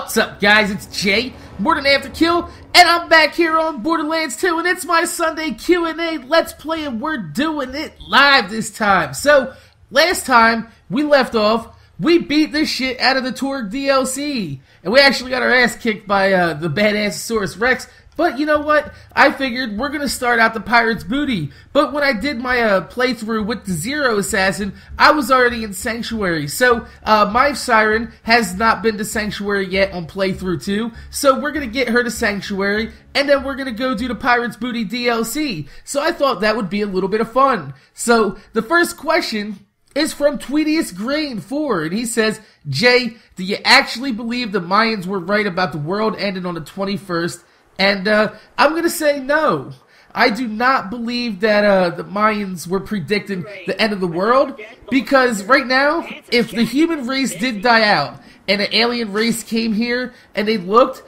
What's up, guys? It's Jay, MorninAfterKill, and I'm back here on Borderlands 2, and it's my Sunday Q&A Let's Play, and we're doing it live this time. So, last time we left off, we beat the shit out of the Torg DLC, and we actually got our ass kicked by the Badassosaurus Rex. But you know what? I figured we're going to start out the Pirate's Booty. But when I did my playthrough with the Zero Assassin, I was already in Sanctuary. So my Siren has not been to Sanctuary yet on playthrough 2. So we're going to get her to Sanctuary, and then we're going to go do the Pirate's Booty DLC. So I thought that would be a little bit of fun. So the first question is from Tweetius Grain 4, and he says, Jay, do you actually believe the Mayans were right about the world ending on the 21st? And I'm going to say no. I do not believe that the Mayans were predicting the end of the world, because right now, if the human race did die out, and an alien race came here, and they looked,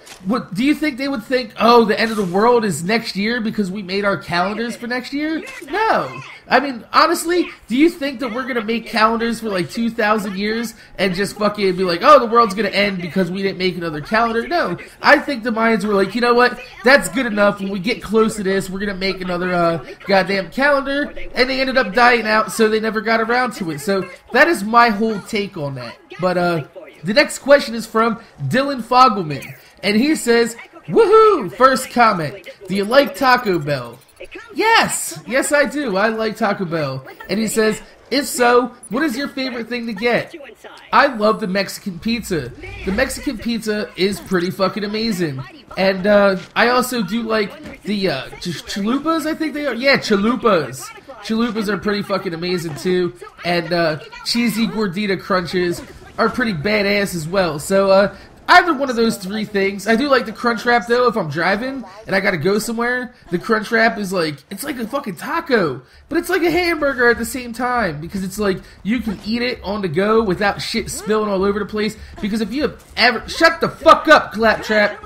do you think they would think, oh, the end of the world is next year because we made our calendars for next year? No. I mean, honestly, do you think that we're going to make calendars for like 2,000 years and just fucking be like, oh, the world's going to end because we didn't make another calendar? No. I think the Mayans were like, you know what? That's good enough. When we get close to this, we're going to make another goddamn calendar. And they ended up dying out, so they never got around to it. So that is my whole take on that. But, the next question is from Dylan Fogelman, and he says, woohoo! First comment, do you like Taco Bell? Yes! Yes, I do. I like Taco Bell. And he says, if so, what is your favorite thing to get? I love the Mexican pizza. The Mexican pizza is pretty fucking amazing. And I also do like the chalupas, I think they are. Yeah, chalupas. Chalupas are pretty fucking amazing too. And cheesy gordita crunches are pretty badass as well. So, either one of those three things. I do like the Crunchwrap though. If I'm driving and I gotta go somewhere, the Crunchwrap is like, it's like a fucking taco, but it's like a hamburger at the same time, because it's like you can eat it on the go without shit spilling all over the place. Because if you have ever, shut the fuck up, Claptrap.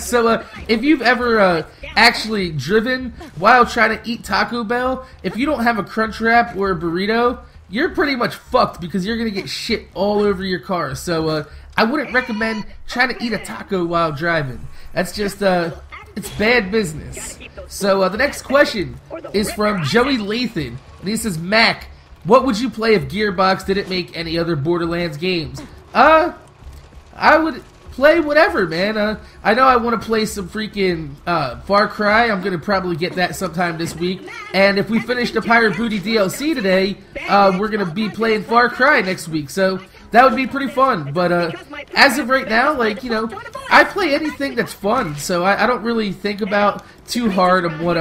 So if you've ever actually driven while trying to eat Taco Bell, if you don't have a Crunchwrap or a burrito, you're pretty much fucked, because you're gonna get shit all over your car. So I wouldn't recommend trying to eat a taco while driving. That's just it's bad business. So the next question is from Joey Lathan, and he says, Mac, what would you play if Gearbox didn't make any other Borderlands games? I would play whatever, man. I know I want to play some freaking Far Cry. I'm going to probably get that sometime this week. And if we finish the Pirate Booty DLC today, we're going to be playing Far Cry next week. So that would be pretty fun. But as of right now, like, you know, I play anything that's fun. So I don't really think about too hard on what,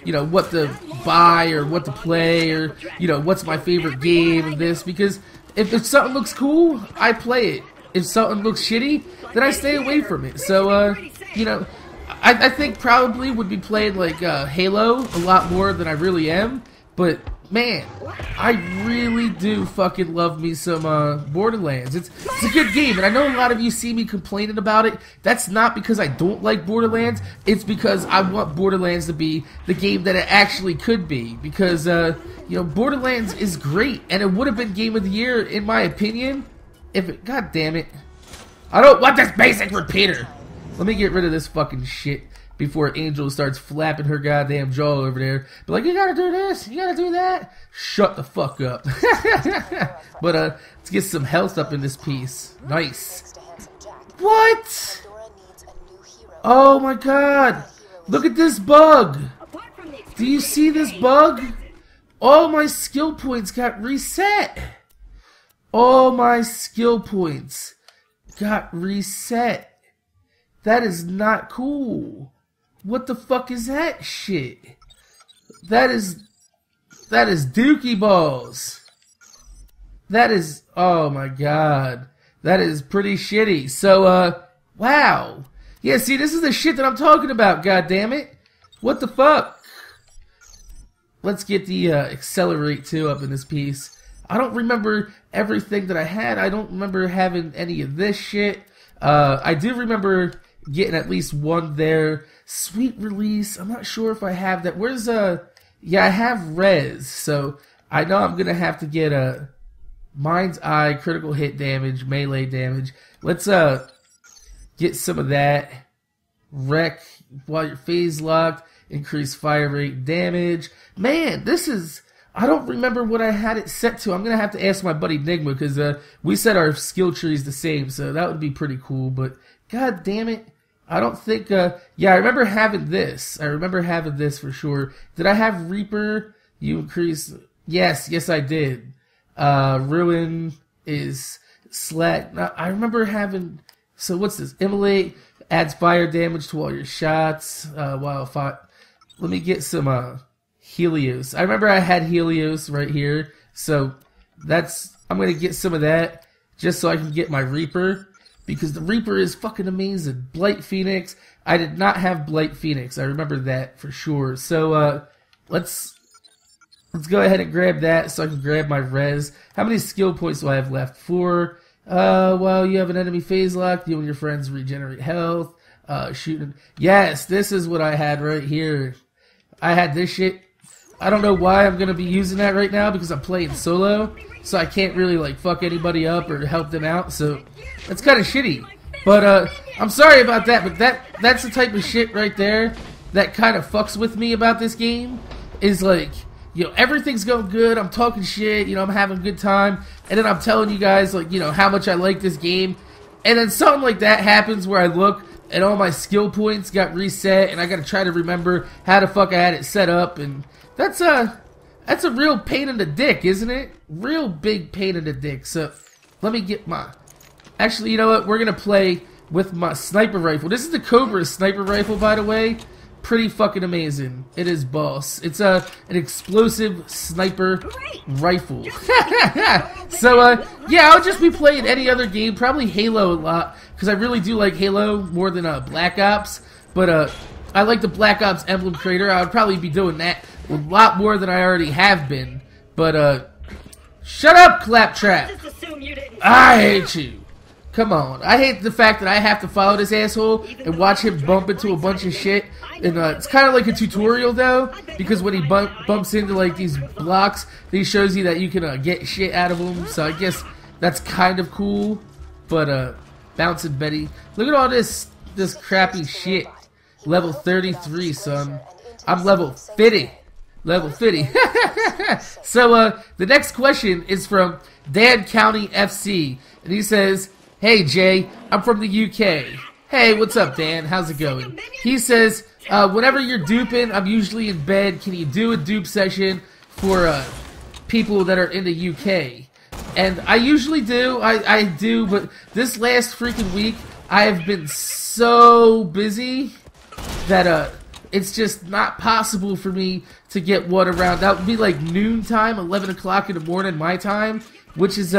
you know, what to buy or what to play, or, you know, what's my favorite game and this. Because if something looks cool, I play it. If something looks shitty, then I stay away from it. So, you know, I think probably would be playing, like, Halo a lot more than I really am. But, man, I really do fucking love me some Borderlands. It's a good game, and I know a lot of you see me complaining about it. That's not because I don't like Borderlands. It's because I want Borderlands to be the game that it actually could be. Because, you know, Borderlands is great, and it would have been Game of the Year, in my opinion, if it, god damn it. I don't want this basic repeater. Let me get rid of this fucking shit before Angel starts flapping her goddamn jaw over there. But like, you gotta do this, you gotta do that. Shut the fuck up. But let's get some health up in this piece. Nice. What? Oh my god. Look at this bug. Do you see this bug? All my skill points got reset. All my skill points got reset. That is not cool. What the fuck is that shit? That is dookie balls. That is, oh my god. That is pretty shitty. So, wow. Yeah, see, this is the shit that I'm talking about, goddammit. What the fuck? Let's get the accelerate 2 up in this piece. I don't remember everything that I had. I don't remember having any of this shit. I do remember getting at least one there. Sweet release. I'm not sure if I have that. Where's yeah, I have res. So I know I'm gonna have to get a Mind's Eye, critical hit damage, melee damage. Let's get some of that. Wreck while you're phase locked. Increase fire rate damage. Man, this is... I don't remember what I had it set to. I'm going to have to ask my buddy Nigma because we set our skill trees the same, so that would be pretty cool. But god damn it, I don't think... yeah, I remember having this. I remember having this for sure. Did I have Reaper? You increase... Yes, I did. Ruin is slack. Now, I remember having... So what's this? Immolate adds fire damage to all your shots. Let me get some... Helios. I remember I had Helios right here, so I'm gonna get some of that just so I can get my Reaper, because the Reaper is fucking amazing. Blight Phoenix. I did not have Blight Phoenix. I remember that for sure. So let's go ahead and grab that so I can grab my res. How many skill points do I have left? 4. While you have an enemy phase lock, you and your friends regenerate health. Shooting. Yes, this is what I had right here. I had this shit. I don't know why I'm going to be using that right now because I'm playing solo, so I can't really like fuck anybody up or help them out, so that's kind of shitty. But I'm sorry about that, but that's the type of shit right there that kind of fucks with me about this game, is like, you know, everything's going good, I'm talking shit, you know, I'm having a good time, and then I'm telling you guys, like, you know, how much I like this game, and then something like that happens where I look and all my skill points got reset, and I gotta try to remember how the fuck I had it set up, and that's a real pain in the dick, isn't it? Real big pain in the dick. So, let me get my... Actually, you know what? We're gonna play with my sniper rifle. This is the Cobra sniper rifle, by the way. Pretty fucking amazing. It is boss. It's an explosive sniper rifle. So, yeah, I'll just be playing any other game. Probably Halo a lot, because I really do like Halo more than Black Ops. But, I like the Black Ops emblem creator. I would probably be doing that a lot more than I already have been. But, shut up, Claptrap! I hate you. Come on. I hate the fact that I have to follow this asshole and watch him bump into a bunch of shit. And it's kind of like a tutorial, though, because when he bumps into, like, these blocks, he shows you that you can get shit out of them. So I guess that's kind of cool. But, Bouncing Betty. Look at all this crappy shit. Level 33, son. I'm level 50. Level 50. So, the next question is from Dan County FC. And he says, "Hey, Jay, I'm from the UK. Hey, what's up, Dan? How's it going?" He says, whenever you're duping, I'm usually in bed. Can you do a dupe session for people that are in the UK? And I usually do. I do, but this last freaking week, I have been so busy that it's just not possible for me to get one around. That would be like noontime, 11 o'clock in the morning my time, which is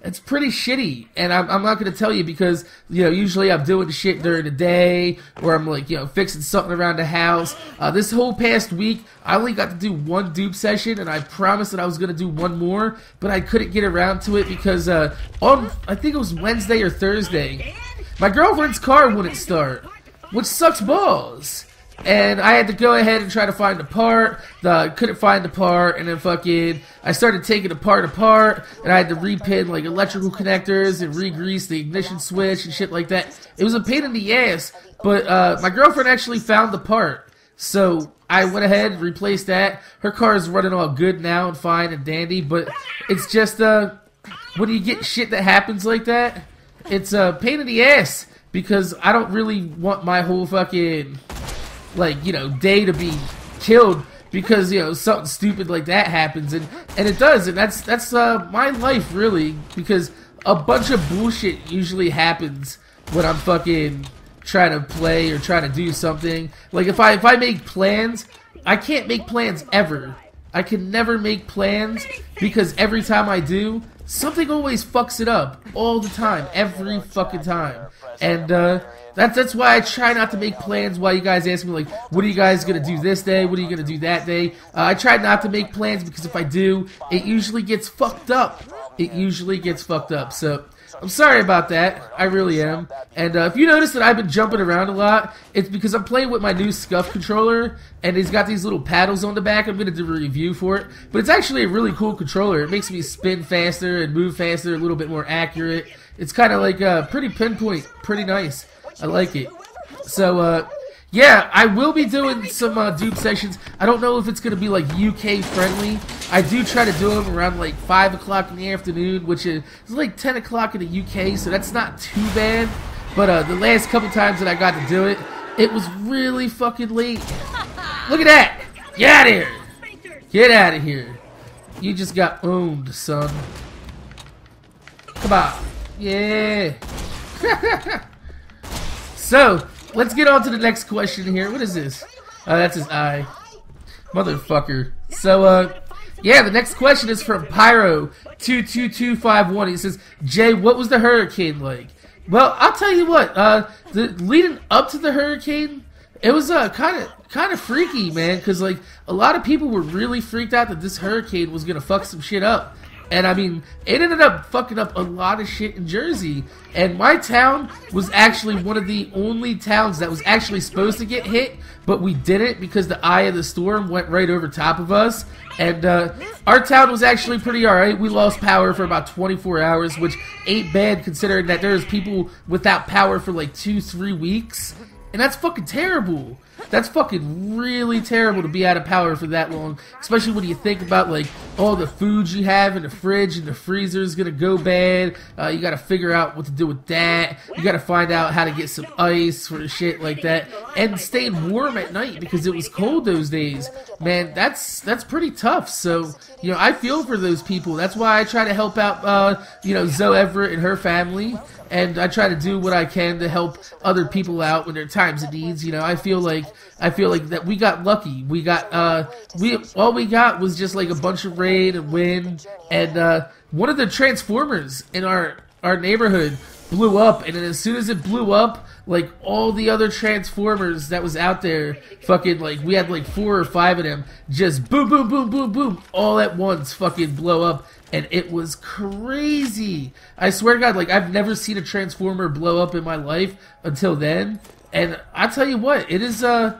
it's pretty shitty. And I'm not going to tell you because, you know, usually I'm doing shit during the day, or I'm like, you know, fixing something around the house. This whole past week, I only got to do one dupe session, and I promised that I was going to do one more, but I couldn't get around to it because on, I think it was Wednesday or Thursday, my girlfriend's car wouldn't start, which sucks balls. And I had to go ahead and try to find the part. Couldn't find the part, and then fucking I started taking the part apart, and I had to repin like electrical connectors and re-grease the ignition switch and shit like that. It was a pain in the ass, but my girlfriend actually found the part, so I went ahead and replaced that. Her car is running all good now and fine and dandy, but it's just when you get shit that happens like that, it's a pain in the ass, because I don't really want my whole fucking, like, you know, day to be killed because, you know, something stupid like that happens, and it does, and that's my life, really, because a bunch of bullshit usually happens when I'm fucking trying to play or trying to do something. Like, if I make plans, I can't make plans ever. I can never make plans, because every time I do, something always fucks it up, all the time, every fucking time, and that's why I try not to make plans while you guys ask me, like, what are you guys going to do this day? What are you going to do that day? I try not to make plans, because if I do, it usually gets fucked up. It usually gets fucked up. So, I'm sorry about that. I really am. And if you notice that I've been jumping around a lot, it's because I'm playing with my new Scuff controller, and it's got these little paddles on the back. I'm going to do a review for it. But it's actually a really cool controller. It makes me spin faster and move faster, a little bit more accurate. It's kind of like pretty pinpoint, pretty nice. I like it. So, yeah, I will be doing some dupe sessions. I don't know if it's going to be like UK friendly. I do try to do them around like 5 o'clock in the afternoon, which is like 10 o'clock in the UK, so that's not too bad. But the last couple times that I got to do it, it was really fucking late. Look at that! Get out of here! Get out of here. You just got owned, son. Come on. Yeah. So, let's get on to the next question here. What is this? That's his eye. Motherfucker. So, yeah, the next question is from Pyro22251. He says, Jay, what was the hurricane like? Well, I'll tell you what. Leading up to the hurricane, it was kind of freaky, man. Because like a lot of people were really freaked out that this hurricane was gonna fuck some shit up. And I mean, it ended up fucking up a lot of shit in Jersey. And my town was actually one of the only towns that was actually supposed to get hit, but we didn't because the eye of the storm went right over top of us. And our town was actually pretty alright. We lost power for about 24 hours, which ain't bad considering that there's people without power for like 2-3 weeks. And that's fucking terrible. That's fucking really terrible to be out of power for that long. Especially when you think about like all the food you have in the fridge and the freezer is gonna go bad. You gotta figure out what to do with that. You gotta find out how to get some ice for shit like that. And staying warm at night because it was cold those days. Man, that's pretty tough. So, you know, I feel for those people. That's why I try to help out, you know, Zoe Everett and her family. And I try to do what I can to help other people out when there are times of needs. You know, I feel like that we got lucky. We got all we got was just like a bunch of rain and wind, and one of the transformers in our neighborhood blew up, and then as soon as it blew up, like all the other transformers that was out there, fucking like we had like 4 or 5 of them, just boom, boom, boom, boom, boom, all at once, fucking blow up. And it was crazy. I swear to God, like, I've never seen a transformer blow up in my life until then. And I tell you what, it is, I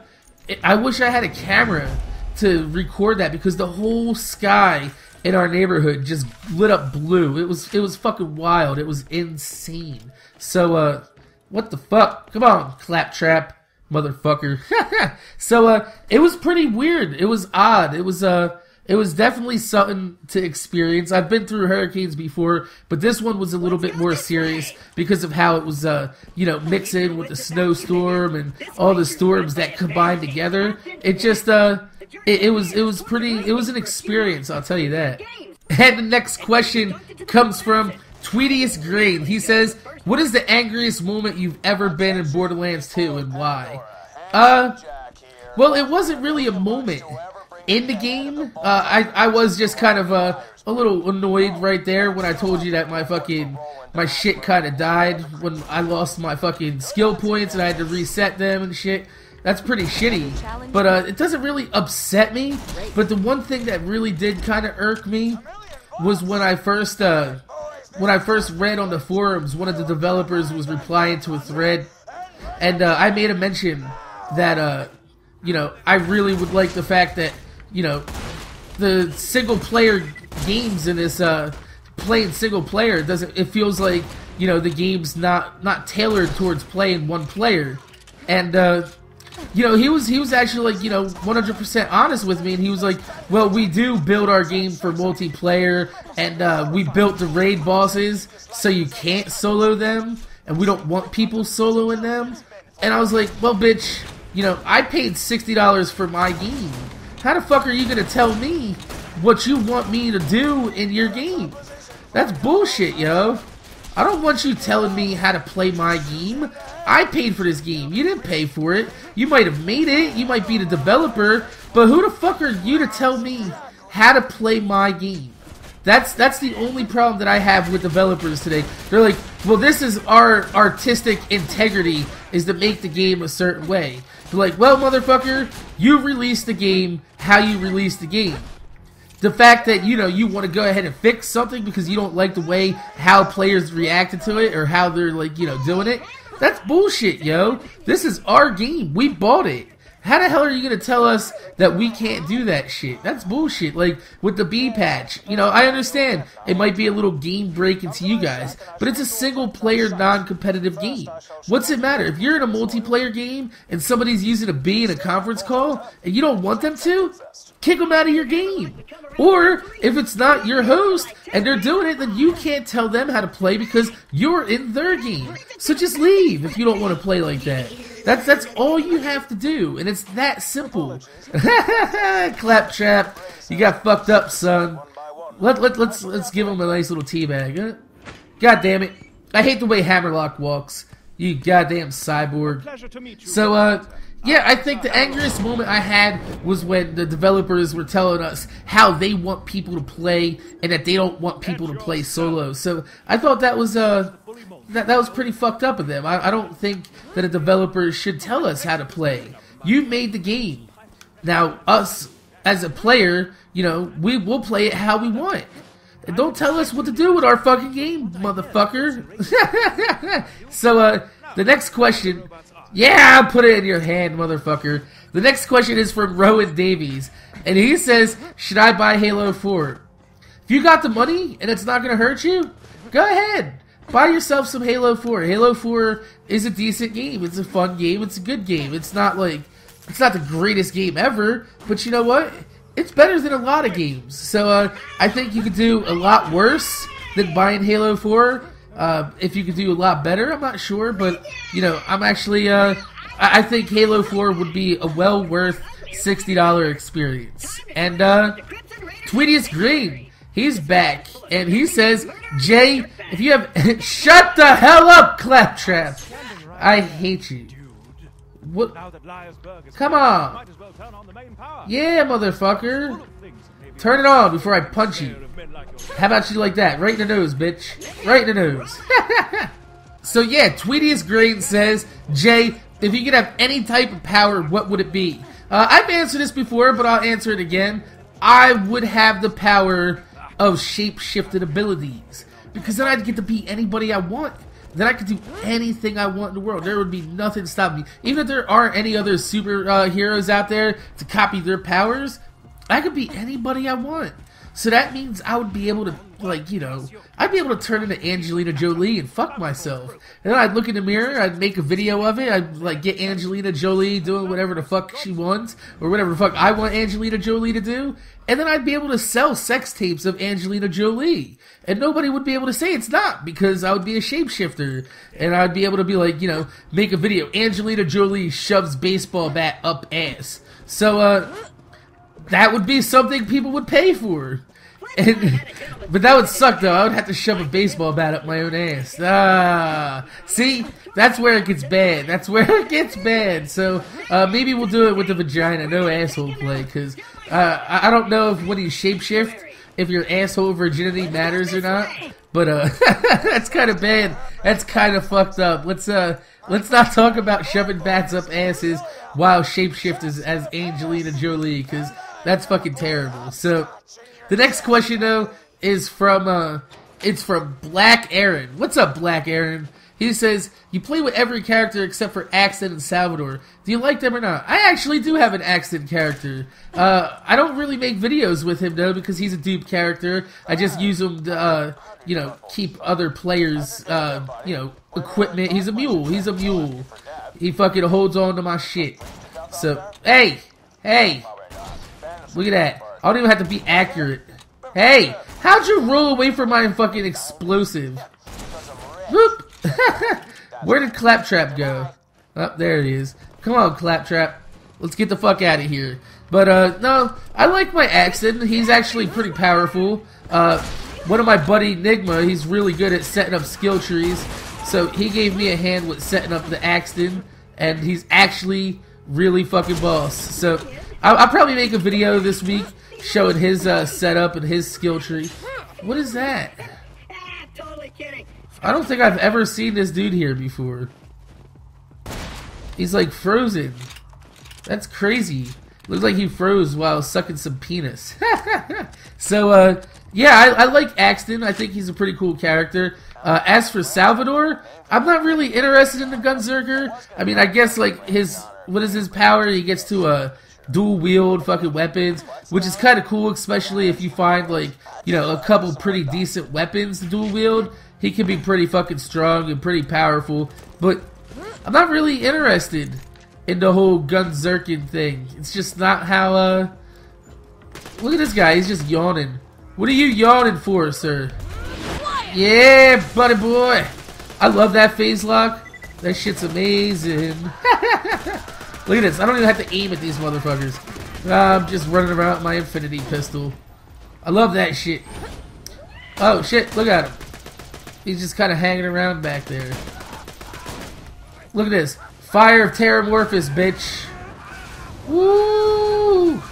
wish I had a camera to record that because the whole sky in our neighborhood just lit up blue. It was fucking wild. It was insane. So, what the fuck? Come on, claptrap, motherfucker. So, it was pretty weird. It was odd. It was definitely something to experience. I've been through hurricanes before, but this one was a little bit more serious because of how it was, you know, mixed in with the snowstorm and all the storms that combined together. It just, it was an experience, I'll tell you that. And the next question comes from Tweetiest Grain. He says, what is the angriest moment you've ever been in Borderlands 2 and why? Well, it wasn't really a moment in the game. I was just kind of a little annoyed right there when I told you that my shit kind of died when I lost my fucking skill points and I had to reset them and shit. That's pretty shitty, but it doesn't really upset me. But the one thing that really did kind of irk me was when I first read on the forums, one of the developers was replying to a thread, and I made a mention that you know, I really would like the fact that, you know, the single player games in this playing single player it feels like, you know, the game's not tailored towards playing one player. And you know, he was actually like, you know, 100% honest with me, and he was like, well, we do build our game for multiplayer, and we built the raid bosses so you can't solo them, and we don't want people soloing them. And I was like, well, bitch, you know, I paid $60 for my game. How the fuck are you gonna tell me what you want me to do in your game? That's bullshit, yo. I don't want you telling me how to play my game. I paid for this game. You didn't pay for it. You might have made it. You might be the developer. But who the fuck are you to tell me how to play my game? That's the only problem that I have with developers today. They're like, well, this is our artistic integrity, is to make the game a certain way. They're like, well, motherfucker, you released the game how you released the game. The fact that, you know, you want to go ahead and fix something because you don't like the way how players reacted to it or how they're, like, you know, doing it, that's bullshit, yo. This is our game. We bought it. How the hell are you going to tell us that we can't do that shit? That's bullshit. Like, with the B patch, you know, I understand it might be a little game breaking to you guys, but it's a single-player, non-competitive game. What's it matter? If you're in a multiplayer game and somebody's using a B in a conference call and you don't want them to, kick them out of your game. Or, if it's not your host and they're doing it, then you can't tell them how to play because you're in their game. So just leave if you don't want to play like that. That's all you have to do, and it's that simple. Claptrap, you got fucked up, son. Let's give him a nice little teabag. Huh? God damn it, I hate the way Hammerlock walks. You goddamn cyborg. So yeah, I think the angriest moment I had was when the developers were telling us how they want people to play and that they don't want people to play solo. So I thought that was that was pretty fucked up of them. I don't think that a developer should tell us how to play. You made the game. Now, us as a player, you know, we will play it how we want. And don't tell us what to do with our fucking game, motherfucker. So, the next question... Yeah, I'll put it in your hand, motherfucker. The next question is from Rowan Davies. And he says, should I buy Halo 4? If you got the money and it's not going to hurt you, go ahead. Buy yourself some Halo 4. Halo 4 is a decent game. It's a fun game. It's a good game. It's not like, it's not the greatest game ever, but you know what? It's better than a lot of games. So I think you could do a lot worse than buying Halo 4. If you could do a lot better, I'm not sure, but you know, I'm actually I think Halo 4 would be a well worth $60 experience. And Tweetius Green, he's back, and he says, Jay, if you have shut the hell up, Claptrap. I hate you. What? Come on. Yeah, motherfucker. Turn it on before I punch you. How about you like that? Right in the nose, bitch. Right in the nose. So yeah, Tweetius Green says, Jay, if you could have any type of power, what would it be? I've answered this before, but I'll answer it again. I would have the power of shape-shifted abilities. Because then I'd get to be anybody I want. Then I could do anything I want in the world. There would be nothing stopping me. Even if there aren't any other superheroes out there to copy their powers, I could be anybody I want. So that means I would be able to, like, you know, I'd be able to turn into Angelina Jolie and fuck myself. And then I'd look in the mirror, I'd make a video of it, I'd, like, get Angelina Jolie doing whatever the fuck she wants, or whatever the fuck I want Angelina Jolie to do, and then I'd be able to sell sex tapes of Angelina Jolie. And nobody would be able to say it's not, because I would be a shapeshifter. And I'd be able to be like, you know, make a video, Angelina Jolie shoves baseball bat up ass. So, that would be something people would pay for. But that would suck, though. I would have to shove a baseball bat up my own ass. See? That's where it gets bad. That's where it gets bad. So, maybe we'll do it with the vagina. No asshole play. Because I don't know if when you shapeshift, if your asshole virginity matters or not. But, that's kind of bad. That's kind of fucked up. Let's not talk about shoving bats up asses while shapeshifters as Angelina Jolie. Because that's fucking terrible. So... the next question, though, is from, it's from Black Aaron. What's up, Black Aaron? He says, you play with every character except for Axton and Salvador. Do you like them or not? I actually do have an Axton character. I don't really make videos with him, though, because he's a dupe character. I just use him to, you know, keep other players, you know, equipment. He's a mule. He's a mule. He fucking holds on to my shit. So, hey! Look at that. I don't even have to be accurate. Hey, how'd you roll away from my fucking explosive? Whoop! Where did Claptrap go? Oh, there it is. Come on, Claptrap. Let's get the fuck out of here. But, no, I like my Axton. He's actually pretty powerful. One of my buddy, Nigma, he's really good at setting up skill trees. So he gave me a hand with setting up the Axton. And he's actually really fucking boss. So I'll probably make a video this week showing his setup and his skill tree. What is that? I don't think I've ever seen this dude here before. He's like frozen. That's crazy. Looks like he froze while sucking some penis. So, yeah, I like Axton. I think he's a pretty cool character. As for Salvador, I'm not really interested in the Gunzerker. I mean, I guess, like, his what is his power? He gets to dual wield fucking weapons, which is kind of cool, especially if you find like, you know, a couple pretty decent weapons to dual wield. He can be pretty fucking strong and pretty powerful, but I'm not really interested in the whole gunzerkin thing. It's just not how, look at this guy, he's just yawning. What are you yawning for, sir? Yeah, buddy boy! I love that phase lock. That shit's amazing. Look at this, I don't even have to aim at these motherfuckers. I'm just running around with my infinity pistol. I love that shit. Oh shit, look at him. He's just kind of hanging around back there. Look at this. Fire of Terramorphous, bitch. Woo!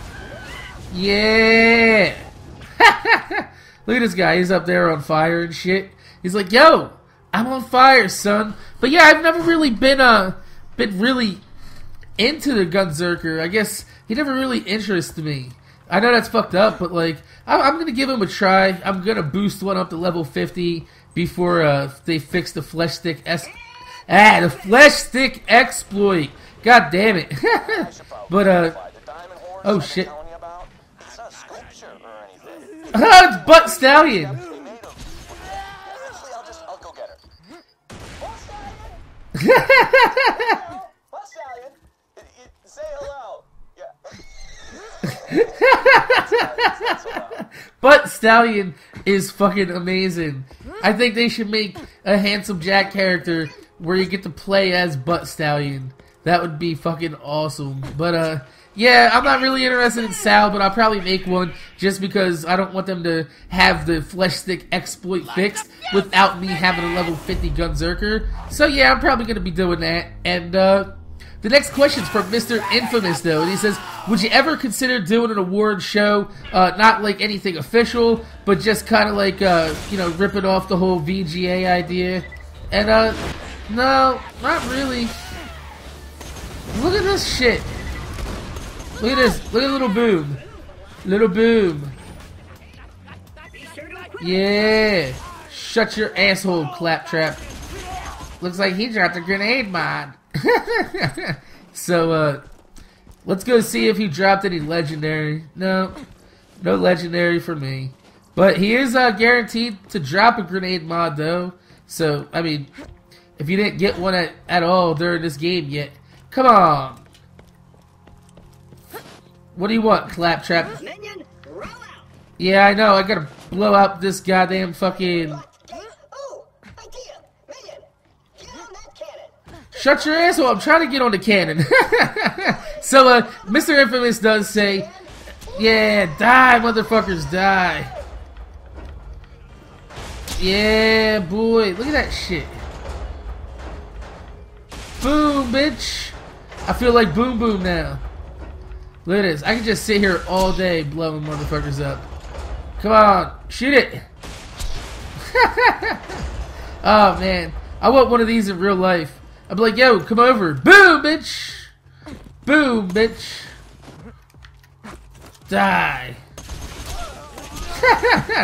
Yeah! Look at this guy. He's up there on fire and shit. He's like, yo, I'm on fire, son. But yeah, I've never really been really into the Gunzerker. I guess he never really interested me. I know that's fucked up, but like, I'm gonna give him a try. I'm gonna boost one up to level 50 before they fix the flesh stick the flesh stick exploit. God damn it. But oh shit. It's Butt Stallion. Say hello. Butt Stallion is fucking amazing. I think they should make a Handsome Jack character where you get to play as Butt Stallion. That would be fucking awesome. But yeah, I'm not really interested in Sal, but I'll probably make one just because I don't want them to have the flesh stick exploit fixed without me having a level 50 Gunzerker. So yeah, I'm probably going to be doing that. And the next question's from Mr. Infamous, though. And he says, would you ever consider doing an award show, not like anything official, but just kind of like, you know, ripping off the whole VGA idea? And, no, not really. Look at this shit. Look at this. Look at Little Boom. Little Boom. Yeah. Shut your asshole, Claptrap. Looks like he dropped a grenade mod. So, let's go see if he dropped any legendary. No. No legendary for me. But he is guaranteed to drop a grenade mod, though. So, I mean, if you didn't get one at all during this game yet, come on. What do you want, Claptrap? Minion, roll out. Yeah, I know. I gotta blow up this goddamn fucking... Oh, idea. Minion, get on that cannon. Shut your asshole. I'm trying to get on the cannon. So, Mr. Infamous does say, yeah, die, motherfuckers, die. Yeah, boy. Look at that shit. Boom, bitch. I feel like Boom Boom now. Look at this. I can just sit here all day blowing motherfuckers up. Come on. Shoot it. Oh, man. I want one of these in real life. I'd be like, yo, come over. Boom, bitch. Boom, bitch. Die.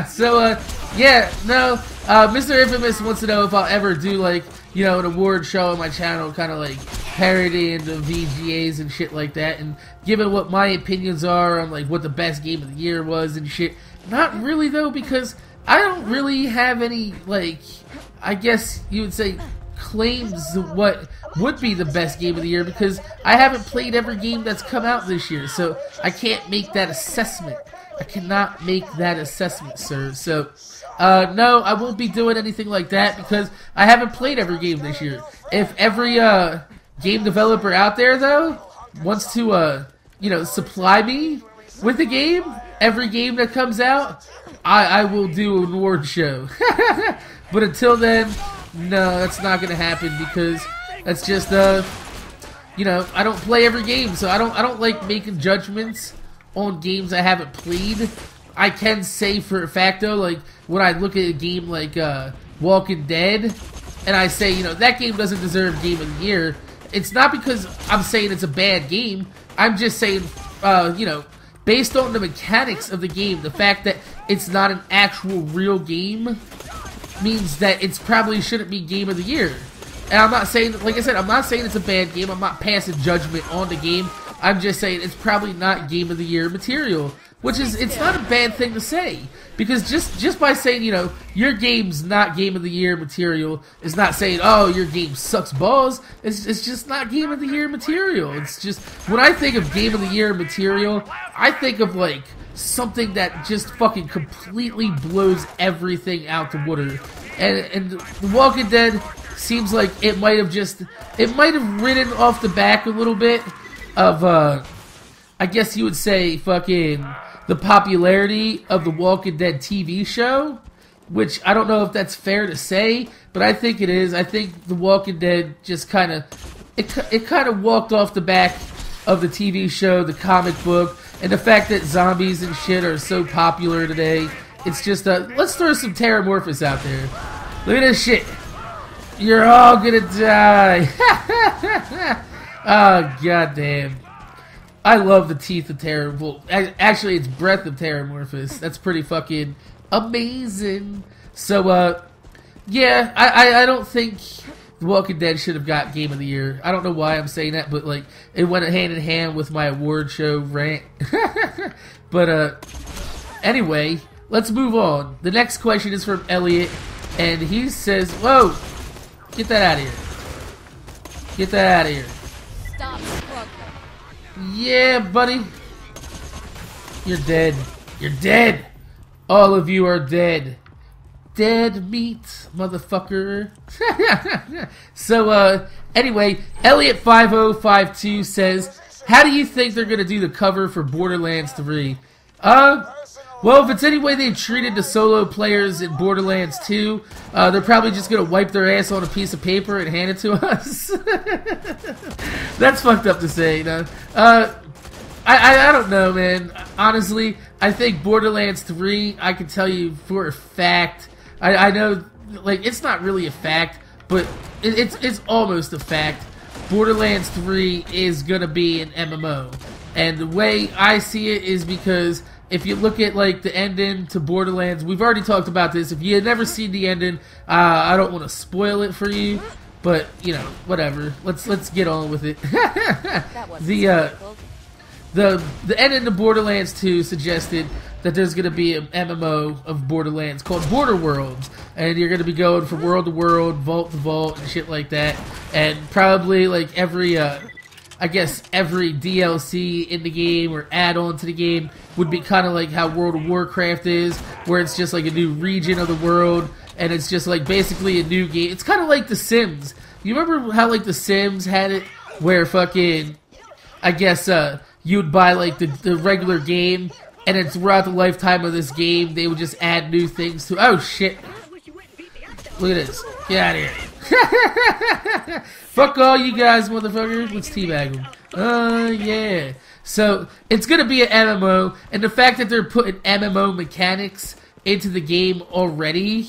So, yeah, no. Mr. Infamous wants to know if I'll ever do, like, you know, an award show on my channel, kind of like parodying the VGAs and shit like that, and given what my opinions are on like what the best game of the year was and shit. Not really though, because I don't really have any, like, I guess you would say, claims of what would be the best game of the year, because I haven't played every game that's come out this year, so I can't make that assessment. I cannot make that assessment, sir. So no, I won't be doing anything like that because I haven't played every game this year. If every game developer out there, though, wants to, you know, supply me with a game, every game that comes out, I will do an award show. But until then, no, that's not going to happen because that's just, you know, I don't play every game, so I don't like making judgments on games I haven't played. I can say for a fact, though, like, when I look at a game like Walking Dead, and I say, you know, that game doesn't deserve Game of the Year, it's not because I'm saying it's a bad game. I'm just saying, you know, based on the mechanics of the game, the fact that it's not an actual real game means that it's probably shouldn't be Game of the Year. And I'm not saying, like I said, I'm not saying it's a bad game. I'm not passing judgment on the game. I'm just saying it's probably not Game of the Year material. Which is, it's not a bad thing to say. Because just by saying, you know, your game's not Game of the Year material is not saying, oh, your game sucks balls. It's just not Game of the Year material. It's just, when I think of Game of the Year material, I think of, like, something that just fucking completely blows everything out the water. And The Walking Dead seems like it might have ridden off the back a little bit of, I guess you would say, fucking the popularity of the Walking Dead TV show, which I don't know if that's fair to say, but I think it is. I think the Walking Dead just kind of, it kind of walked off the back of the TV show, the comic book, and the fact that zombies and shit are so popular today. It's just, let's throw some Terramorphous out there. Look at this shit. You're all gonna die. Oh, goddamn. I love the teeth of Terramorphous. Actually, it's breath of Terramorphous. That's pretty fucking amazing. So, yeah, I don't think The Walking Dead should have got Game of the Year. I don't know why I'm saying that, but, like, it went hand in hand with my award show rant. But, anyway, let's move on. The next question is from Elliot, and he says, whoa, get that out of here. Get that out of here. Stop struggling. Yeah, buddy. You're dead. You're dead. All of you are dead. Dead meat, motherfucker. So, anyway, Elliot5052 says, how do you think they're going to do the cover for Borderlands 3? Well, if it's any way they treated the solo players in Borderlands 2, they're probably just going to wipe their ass on a piece of paper and hand it to us. That's fucked up to say, you know. I don't know, man. Honestly, I think Borderlands 3, I can tell you for a fact. I know, like, it's not really a fact, but it's almost a fact. Borderlands 3 is going to be an MMO. And the way I see it is because if you look at, like, the ending to Borderlands, we've already talked about this. If you had never seen the ending, I don't want to spoil it for you, but, you know, whatever. Let's get on with it. The ending to Borderlands 2 suggested that there's going to be an MMO of Borderlands called Border Worlds, and you're going to be going from world to world, vault to vault, and shit like that, and probably, like, every, I guess every DLC in the game or add-on to the game would be kind of like how World of Warcraft is, where it's just like a new region of the world, and it's just like basically a new game. It's kind of like The Sims. You remember how like The Sims had it, where fucking, I guess, you'd buy like the regular game, and then throughout the lifetime of this game, they would just add new things to. Oh shit! Look at this. Get out of here. Fuck all you guys, motherfuckers. Let's teabag them. Yeah. So, it's going to be an MMO, and the fact that they're putting MMO mechanics into the game already,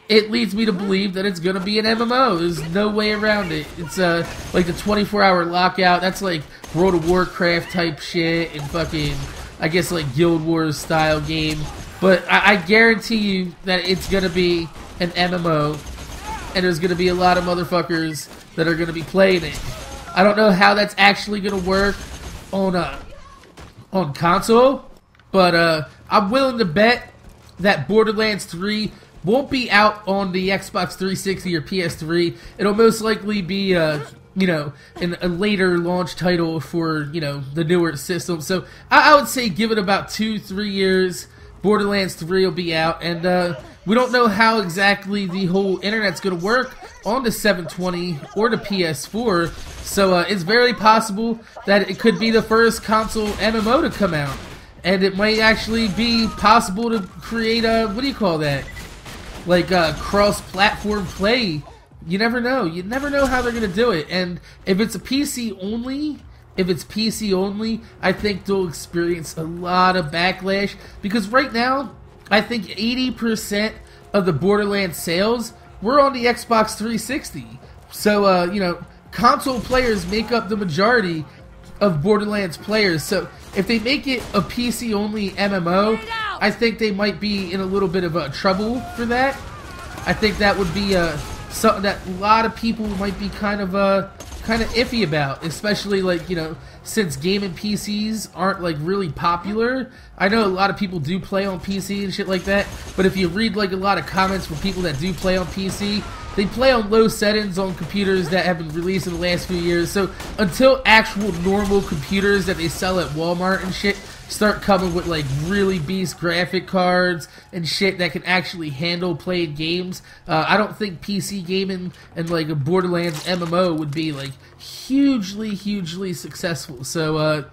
it leads me to believe that it's going to be an MMO. There's no way around it. It's, like the 24-hour lockout. That's like World of Warcraft type shit, and fucking, I guess, like Guild Wars style game. But I guarantee you that it's going to be an MMO, and there's going to be a lot of motherfuckers that are going to be playing it. I don't know how that's actually going to work on console, but I'm willing to bet that Borderlands 3 won't be out on the Xbox 360 or PS3. It'll most likely be, you know, a later launch title for, you know, the newer system. So I would say give it about 2-3 years. Borderlands 3 will be out, and we don't know how exactly the whole internet's going to work on the 720 or the PS4, so it's very possible that it could be the first console MMO to come out, and it might actually be possible to create a, what do you call that, like cross-platform play. You never know. You never know how they're going to do it, and if it's a PC only, I think they'll experience a lot of backlash, because right now, I think 80% of the Borderlands sales were on the Xbox 360. So, you know, console players make up the majority of Borderlands players. So, if they make it a PC-only MMO, I think they might be in a little bit of trouble for that. I think that would be something that a lot of people might be kind of iffy about, especially like, you know, since gaming PCs aren't like really popular. I know a lot of people do play on PC and shit like that, but if you read like a lot of comments from people that do play on PC, they play on low settings on computers that have been released in the last few years. So until actual normal computers that they sell at Walmart and shit start coming with like really beast graphic cards and shit that can actually handle playing games, I don't think PC gaming and like a Borderlands MMO would be like hugely successful. So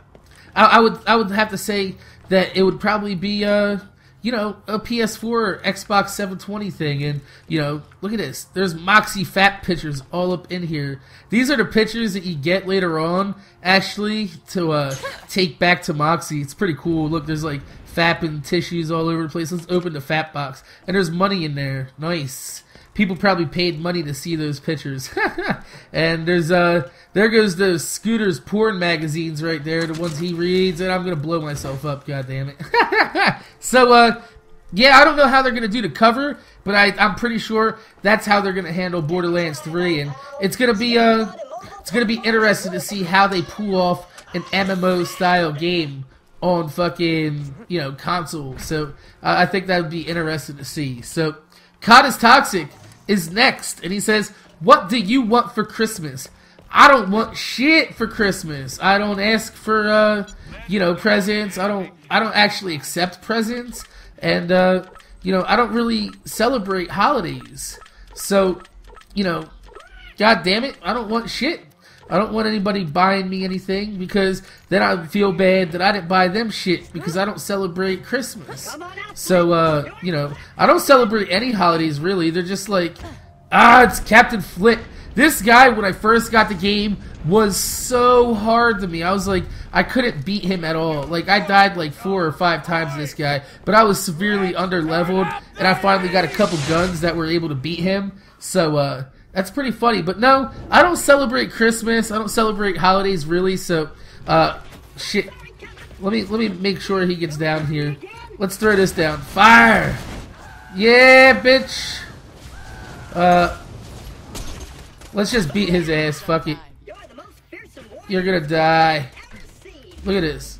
I would have to say that it would probably be you know, a PS4 or Xbox 720 thing. And, you know, look at this. There's Moxie Fap pictures all up in here. These are the pictures that you get later on, actually, to take back to Moxie. It's pretty cool. Look, there's like Fap and tissues all over the place. Let's open the Fap box. And there's money in there. Nice. People probably paid money to see those pictures. And there's there goes the Scooter's porn magazines right there, the ones he reads, and I'm gonna blow myself up, goddammit. So yeah, I don't know how they're gonna do the cover, but I'm pretty sure that's how they're gonna handle Borderlands 3, and it's gonna be interesting to see how they pull off an MMO style game on fucking, you know, console. So I think that would be interesting to see. So COD is Toxic is next, and he says, "What do you want for Christmas?" I don't want shit for Christmas. I don't ask for you know, presents. I don't actually accept presents, and you know, I don't really celebrate holidays. So, you know, god damn it, I don't want shit. I don't want anybody buying me anything, because then I feel bad that I didn't buy them shit because I don't celebrate Christmas. So, you know, I don't celebrate any holidays, really. They're just like, it's Captain Flip. This guy, when I first got the game, was so hard to me. I was like, I couldn't beat him at all. Like, I died like 4 or 5 times this guy, but I was severely under-leveled, and I finally got a couple guns that were able to beat him. So, that's pretty funny. But no, I don't celebrate Christmas. I don't celebrate holidays, really. So, shit. Let me make sure he gets down here. Let's throw this down. Fire! Yeah, bitch! Let's just beat his ass. Fuck it. You're gonna die. Look at this.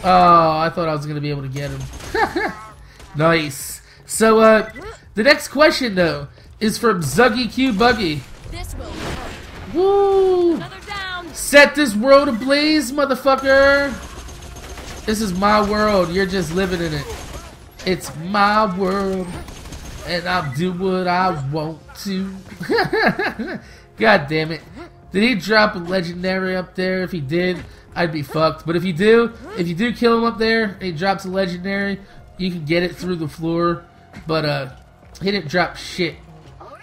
Oh, I thought I was gonna be able to get him. Nice. So, the next question, though, is from Zuggy Q Buggy. Woo! Set this world ablaze, motherfucker! This is my world. You're just living in it. It's my world, and I'll do what I want to. God damn it. Did he drop a legendary up there? If he did, I'd be fucked. But if you do kill him up there and he drops a legendary, you can get it through the floor. But he didn't drop shit.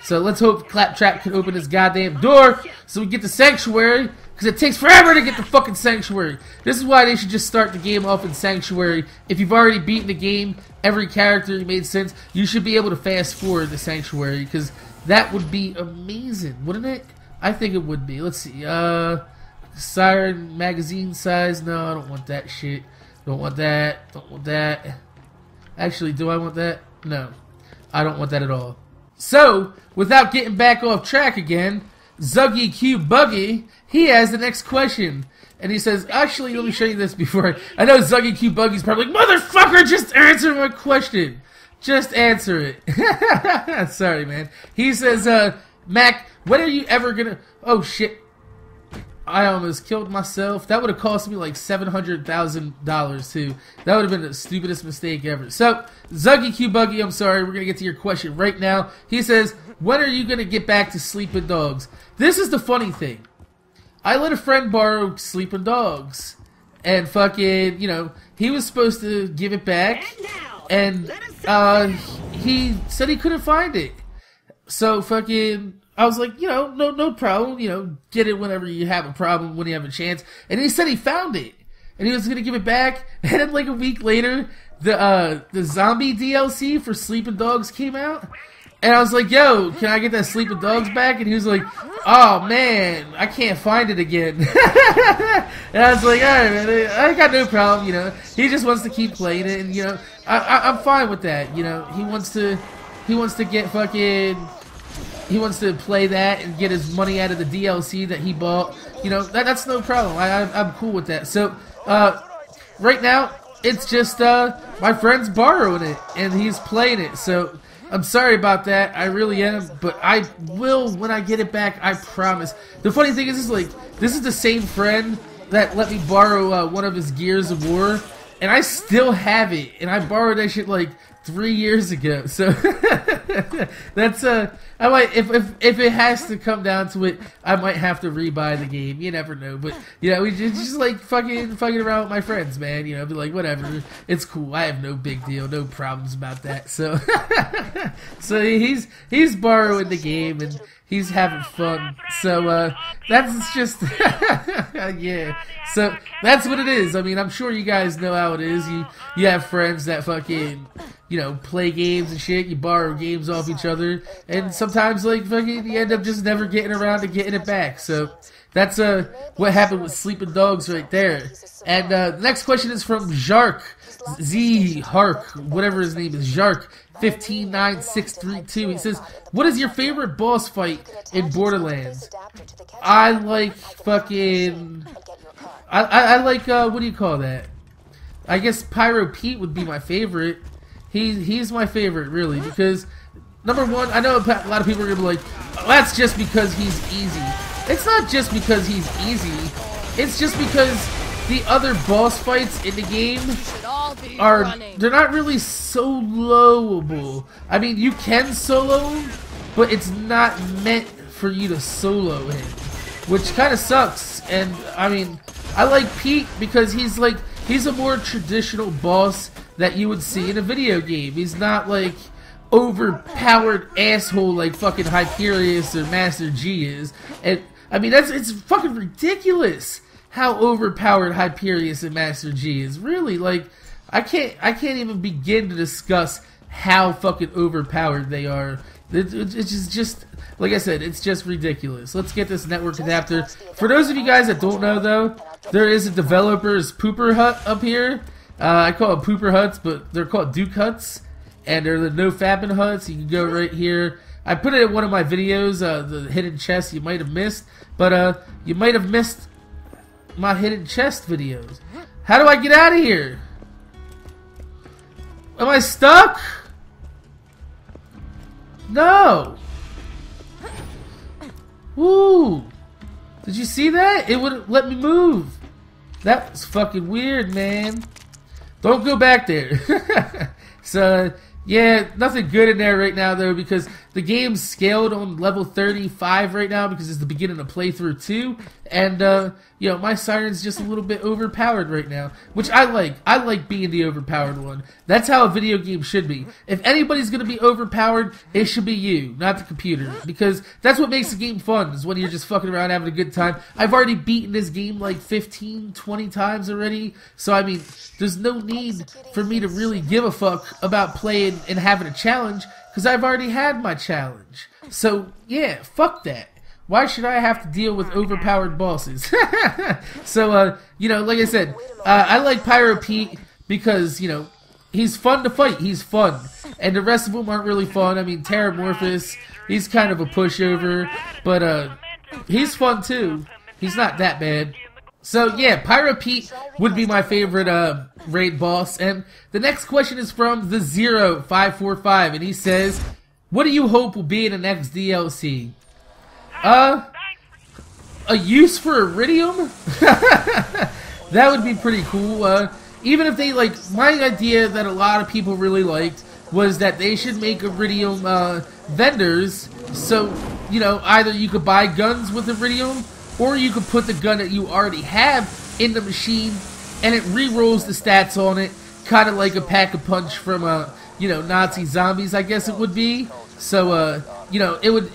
So let's hope Claptrap can open this goddamn door so we get the Sanctuary, because it takes forever to get the fucking Sanctuary. This is why they should just start the game off in Sanctuary. If you've already beaten the game, every character made sense, you should be able to fast forward the Sanctuary, because that would be amazing, wouldn't it? I think it would be. Let's see. Siren magazine size. No, I don't want that shit. Don't want that. Don't want that. Actually, do I want that? No. I don't want that at all. So, without getting back off track again, Zuggy Q Buggy, he has the next question. And he says, actually, let me show you this before I know Zuggy Q Buggy's probably like, motherfucker, just answer my question. Just answer it. Sorry, man. He says, Mac, when are you ever gonna... Oh, shit. I almost killed myself. That would have cost me like $700,000, too. That would have been the stupidest mistake ever. So, Zuggy Q Buggy, I'm sorry. We're going to get to your question right now. He says, when are you going to get back to Sleeping Dogs? This is the funny thing. I let a friend borrow Sleeping Dogs. And fucking, you know, he was supposed to give it back. And he said he couldn't find it. So fucking, I was like, you know, no problem. You know, get it whenever you have a problem, when you have a chance. And he said he found it. And he was going to give it back. And then like a week later, the zombie DLC for Sleeping Dogs came out. And I was like, yo, can I get that Sleeping Dogs back? And he was like, oh man, I can't find it again. And I was like, alright man, I got no problem, you know. He just wants to keep playing it, and you know, I'm fine with that, you know. He wants to get fucking, he wants to play that and get his money out of the DLC that he bought, you know, that's no problem. I'm cool with that. So right now it's just my friend's borrowing it and he's playing it. So I'm sorry about that. I really am, but I will when I get it back. I promise. The funny thing is, this is the same friend that let me borrow one of his Gears of War, and I still have it. And I borrowed that shit like 3 years ago. So that's I might if it has to come down to it, I might have to rebuy the game. You never know. But you know, we just like fucking around with my friends, man. You know, be like, whatever, it's cool. I have no big deal, no problems about that. So so he's borrowing the game and he's having fun. So that's just yeah. So that's what it is. I mean, I'm sure you guys know how it is. You have friends that fucking, you know, play games and shit. You borrow games off each other, and sometimes like fucking you end up just never getting around to getting it back. So that's what happened with Sleeping Dogs right there. And the next question is from Jark Z Hark, whatever his name is, Jark 159632. He says, "What is your favorite boss fight in Borderlands?" I like fucking. I like what do you call that? I guess Pyro Pete would be my favorite. He's my favorite, really, because number one, I know a lot of people are gonna be like, oh, that's just because he's easy. It's not just because he's easy. It's just because the other boss fights in the game they're not really soloable. I mean, you can solo him, but it's not meant for you to solo him, which kind of sucks. And I mean, I like Pete because he's a more traditional boss that you would see in a video game. He's not like overpowered asshole like fucking Hyperius or Master G is. And I mean, it's fucking ridiculous how overpowered Hyperius and Master G is. Really, like I can't even begin to discuss how fucking overpowered they are. It's just like I said, it's just ridiculous. Let's get this network adapter. For those of you guys that don't know, though, there is a developer's pooper hut up here. I call it pooper huts, but they're called Duke huts, and they're the no fapping huts. You can go right here. I put it in one of my videos, the hidden chest you might have missed, but you might have missed my hidden chest videos. How do I get out of here? Am I stuck? No. Woo! Did you see that? It wouldn't let me move. That was fucking weird, man. Don't go back there. So, yeah, nothing good in there right now, though, because the game's scaled on level 35 right now because it's the beginning of playthrough 2. And, you know, my Siren's just a little bit overpowered right now, which I like. I like being the overpowered one. That's how a video game should be. If anybody's going to be overpowered, it should be you, not the computer. Because that's what makes the game fun, is when you're just fucking around having a good time. I've already beaten this game like 15, 20 times already. So, I mean, there's no need for me to really give a fuck about playing and having a challenge, because I've already had my challenge. So, yeah, fuck that. Why should I have to deal with overpowered bosses? So, you know, like I said, I like Pyro Pete because, you know, he's fun to fight. He's fun. And the rest of them aren't really fun. I mean, Terramorphous, he's kind of a pushover. But, he's fun too. He's not that bad. So, yeah, Pyro Pete would be my favorite raid boss. And the next question is from the 0545. And he says, what do you hope will be in the next DLC? A use for Iridium? That would be pretty cool. Even if they, like, my idea that a lot of people really liked was that they should make Iridium vendors, so, you know, either you could buy guns with Iridium, or you could put the gun that you already have in the machine, and it re-rolls the stats on it, kind of like a Pack-a-Punch from, you know, Nazi zombies, I guess it would be. So, you know, it would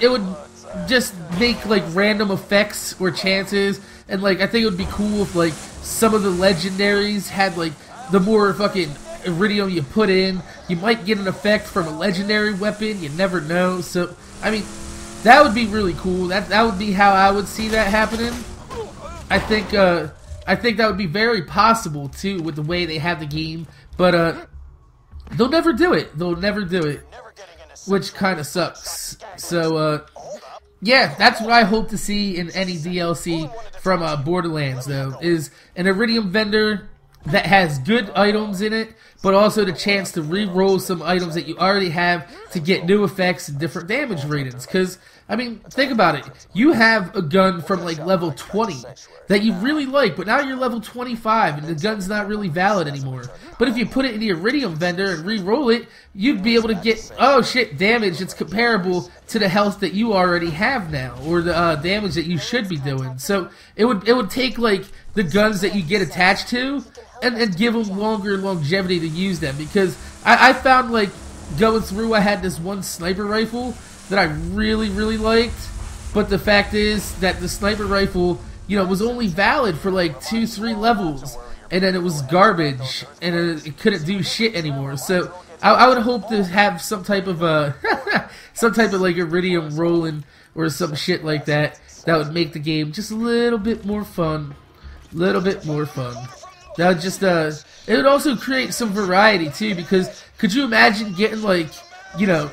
just make like random effects or chances, and like I think it would be cool if like some of the legendaries had like the more fucking Iridium you put in, you might get an effect from a legendary weapon, you never know. So I mean, that would be really cool. That would be how I would see that happening. I think that would be very possible too with the way they have the game, but they'll never do it. They'll never do it, which kind of sucks. So Yeah, that's what I hope to see in any DLC from Borderlands, though, is an Iridium vendor that has good items in it, but also the chance to re-roll some items that you already have to get new effects and different damage ratings. Because, I mean, think about it. You have a gun from, like, level 20 that you really like, but now you're level 25 and the gun's not really valid anymore. But if you put it in the Iridium vendor and re-roll it, you'd be able to get, oh shit, damage that's comparable to the health that you already have now, or the damage that you should be doing. So it would take, like, the guns that you get attached to and give them longer longevity to use them. Because I found, like, going through, I had this one sniper rifle that I really, really liked, but the fact is that the sniper rifle, you know, was only valid for like 2-3 levels, and then it was garbage, and it couldn't do shit anymore. So I would hope to have some type of some type of like Iridium rolling or some shit like that would make the game just a little bit more fun, That would just it would also create some variety too, because could you imagine getting, like, you know,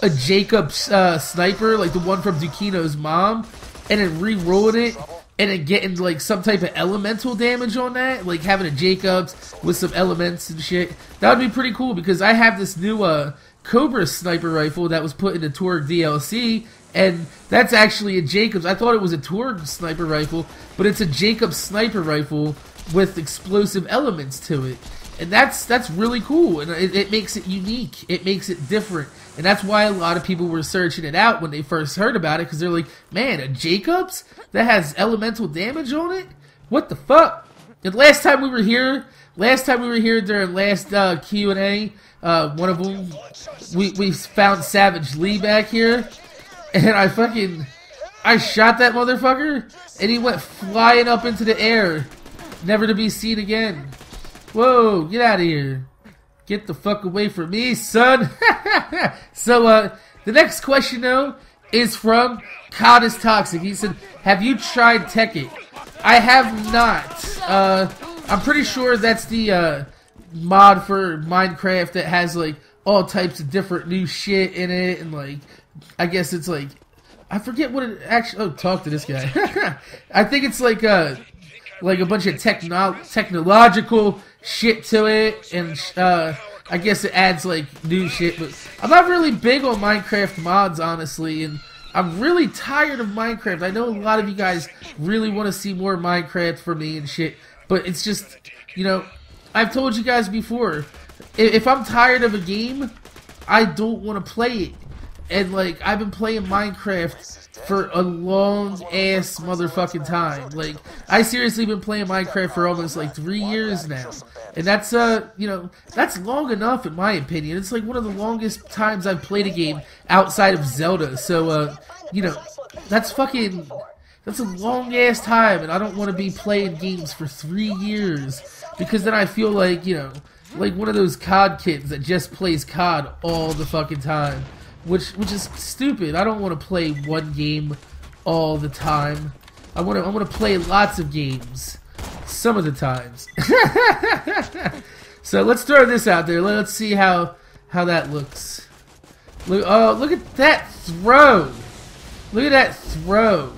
a Jacobs sniper, like the one from Dukino's mom, and then re-rolling it, and then getting, like, some type of elemental damage on that, like having a Jacobs with some elements and shit. That would be pretty cool, because I have this new Cobra sniper rifle that was put in the Torg DLC, and that's actually a Jacobs. I thought it was a Torg sniper rifle, but it's a Jacobs sniper rifle with explosive elements to it. And that's really cool, and it makes it unique. It makes it different. And that's why a lot of people were searching it out when they first heard about it, because they're like, man, a Jacobs that has elemental damage on it? What the fuck? And last time we were here during last Q&A, one of them, we found Savage Lee back here, and I shot that motherfucker, and he went flying up into the air, never to be seen again. Whoa, get out of here. Get the fuck away from me, son. So, the next question, though, is from COD is Toxic. He said, have you tried Tekkit? I have not. I'm pretty sure that's the mod for Minecraft that has, like, all types of different new shit in it, and, like, I guess it's like, I forget what it actually, oh, talk to this guy. I think it's like a bunch of technological shit to it, and I guess it adds, like, new shit, but I'm not really big on Minecraft mods, honestly, and I'm really tired of Minecraft. I know a lot of you guys really want to see more Minecraft from me and shit, but it's just, you know, I've told you guys before, if I'm tired of a game, I don't want to play it. And, like, I've been playing Minecraft for a long-ass motherfucking time. Like, I seriously been playing Minecraft for almost, like, 3 years now. And that's, you know, that's long enough in my opinion. It's, like, one of the longest times I've played a game outside of Zelda. So, you know, that's a long-ass time, and I don't want to be playing games for 3 years. Because then I feel like, you know, like one of those COD kids that just plays COD all the fucking time. Which is stupid. I don't want to play one game all the time. I want to play lots of games some of the times. So let's throw this out there. Let's see how that looks. Look at that throw. Look at that throw.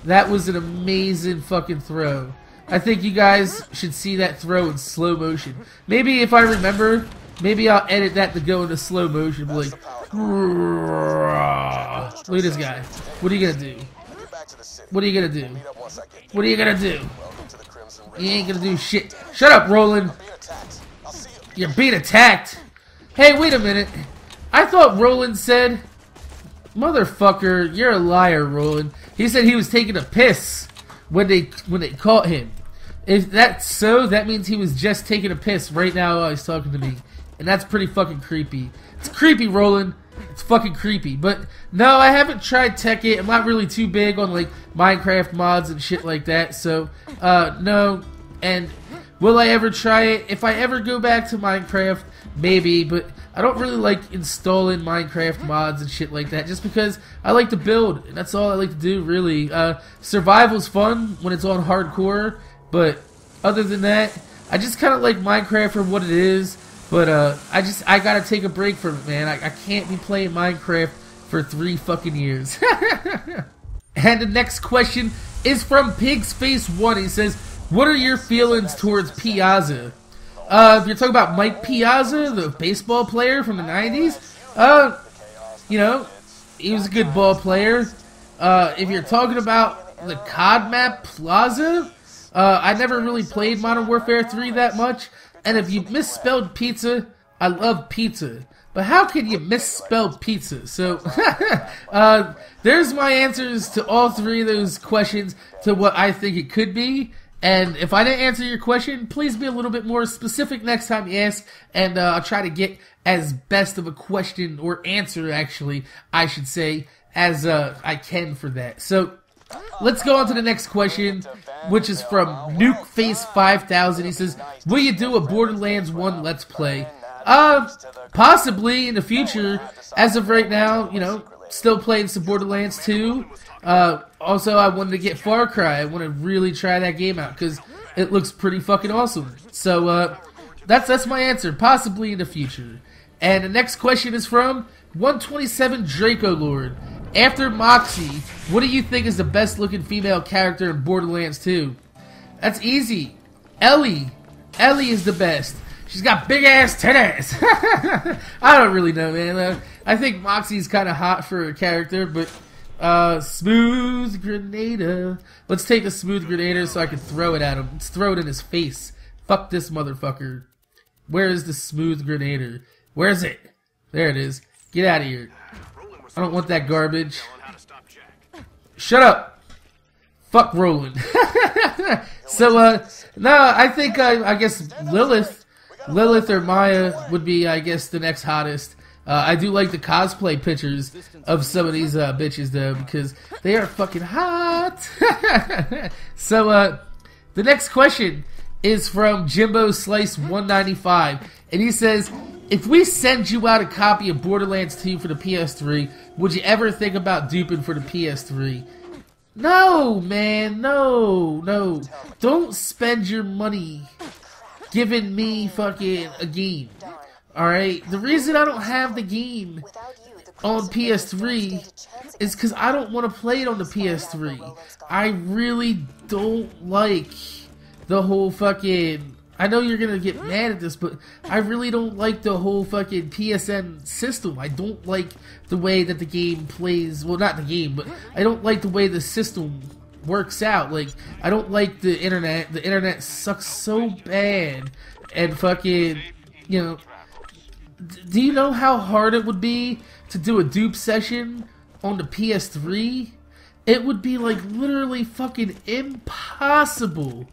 That was an amazing fucking throw. I think you guys should see that throw in slow motion. Maybe if I remember, maybe I'll edit that to go into slow motion. Like, look at this guy. What are you gonna do? What are you gonna do? What are you gonna do? You ain't gonna do shit. Shut up, Roland. You're being attacked. Hey, wait a minute. I thought Roland said, motherfucker, you're a liar, Roland. He said he was taking a piss when they caught him. If that's so, that means he was just taking a piss right now while he's talking to me. And that's pretty fucking creepy. It's creepy, Roland. It's fucking creepy. But no, I haven't tried Tekkit. I'm not really too big on, like, Minecraft mods and shit like that. So, no. And will I ever try it? If I ever go back to Minecraft, maybe. But I don't really like installing Minecraft mods and shit like that. Just because I like to build. And that's all I like to do, really. Survival's fun when it's on hardcore. But other than that, I just kind of like Minecraft for what it is. But, I gotta take a break from it, man. I can't be playing Minecraft for 3 fucking years. And the next question is from Pigsface1. He says, what are your feelings towards Piazza? If you're talking about Mike Piazza, the baseball player from the 90s, you know, he was a good ball player. If you're talking about the COD map Plaza, I never really played Modern Warfare 3 that much. And if you misspelled pizza, I love pizza. But how can you misspell pizza? So, there's my answers to all three of those questions to what I think it could be. And if I didn't answer your question, please be a little bit more specific next time you ask. And I'll try to get as best of a question, or answer actually, I should say, as I can for that. So, let's go on to the next question, which is from NukeFace5000. He says, will you do a Borderlands 1 Let's Play? Possibly in the future. As of right now, you know, still playing some Borderlands 2. Also, I wanted to get Far Cry. I want to really try that game out because it looks pretty fucking awesome. So, that's my answer. Possibly in the future. And the next question is from 127 Draco Lord. After Moxie, what do you think is the best looking female character in Borderlands 2? That's easy. Ellie. Ellie is the best. She's got big ass titties. I don't really know, man. I think Moxie's kind of hot for a character, but Smooth Grenada. Let's take a Smooth Grenada so I can throw it at him. Let's throw it in his face. Fuck this motherfucker. Where is the Smooth Grenada? Where is it? There it is. Get out of here. I don't want that garbage. Shut up. Fuck Roland. So, no, I think, I guess Lilith or Maya would be, I guess, the next hottest. I do like the cosplay pictures of some of these bitches, though, because they are fucking hot. So, the next question is from Jimbo Slice 195, and he says, if we send you out a copy of Borderlands 2 for the PS3, would you ever think about duping for the PS3? No, man, no. Don't spend your money giving me fucking a game. Alright? The reason I don't have the game on PS3 is because I don't want to play it on the PS3. I really don't like the whole fucking... I know you're gonna get mad at this, but I really don't like the whole fucking PSN system. I don't like the way that the game plays. Well, not the game, but I don't like the way the system works out. Like, I don't like the internet. The internet sucks so bad. And fucking, you know, do you know how hard it would be to do a dupe session on the PS3? It would be like literally fucking impossible.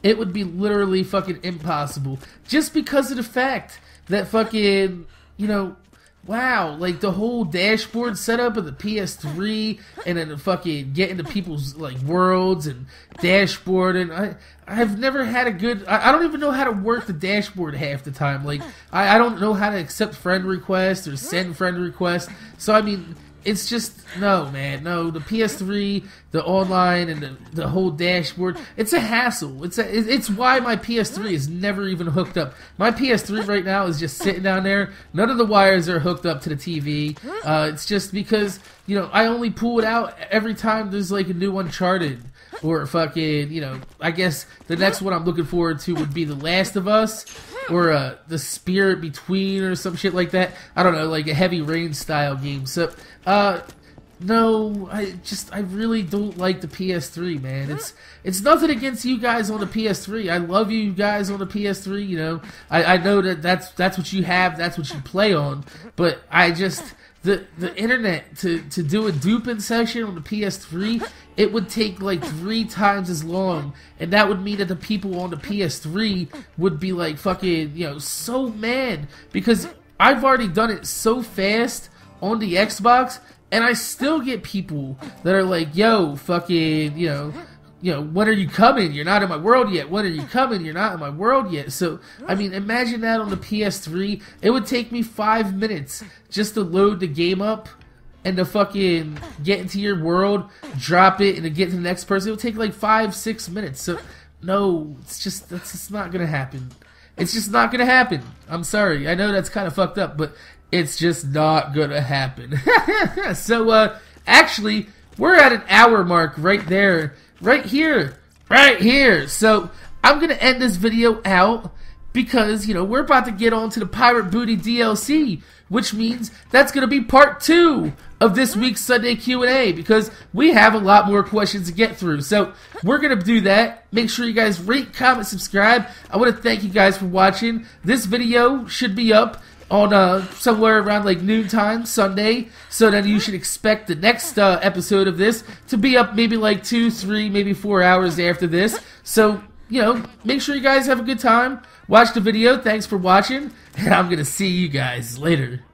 It would be literally fucking impossible. Just because of the fact that fucking, you know, wow, like the whole dashboard setup of the PS3 and then the fucking get into people's like worlds and dashboard, and I've never had a good, I don't even know how to work the dashboard half the time. Like, I don't know how to accept friend requests or send friend requests. So I mean, it's just, no, man, no. The PS3, the online, and the whole dashboard, it's a hassle. It's why my PS3 is never even hooked up. My PS3 right now is just sitting down there. None of the wires are hooked up to the TV. It's just because, you know, I only pull it out every time there's like a new Uncharted. Or fucking, you know, I guess the next one I'm looking forward to would be The Last of Us. Or The Spirit Between or some shit like that. I don't know, like a Heavy Rain style game. So, no, I really don't like the PS3, man. It's nothing against you guys on the PS3. I love you guys on the PS3, you know. I know that's what you have, that's what you play on. But I just, the internet, to do a duping session on the PS3, it would take like 3 times as long, and that would mean that the people on the PS3 would be like fucking, you know, so mad, because I've already done it so fast on the Xbox, and I still get people that are like, yo, fucking, you know, when are you coming? You're not in my world yet. When are you coming? You're not in my world yet. So, I mean, imagine that on the PS3. It would take me 5 minutes just to load the game up and to fucking get into your world, drop it, and to get to the next person. It would take like 5-6 minutes. So, no, that's just not gonna happen. It's just not gonna happen. I'm sorry. I know that's kind of fucked up, but it's just not gonna happen. So, actually, we're at an hour mark right there. Right here. So I'm going to end this video out because, you know, we're about to get on to the Pirate Booty DLC, which means that's going to be part 2 of this week's Sunday Q&A because we have a lot more questions to get through. So we're going to do that. Make sure you guys rate, comment, subscribe. I want to thank you guys for watching. This video should be up on somewhere around like noontime Sunday, so then you should expect the next episode of this to be up maybe like 2, 3, maybe 4 hours after this. So, you know, make sure you guys have a good time. Watch the video. Thanks for watching, and I'm going to see you guys later.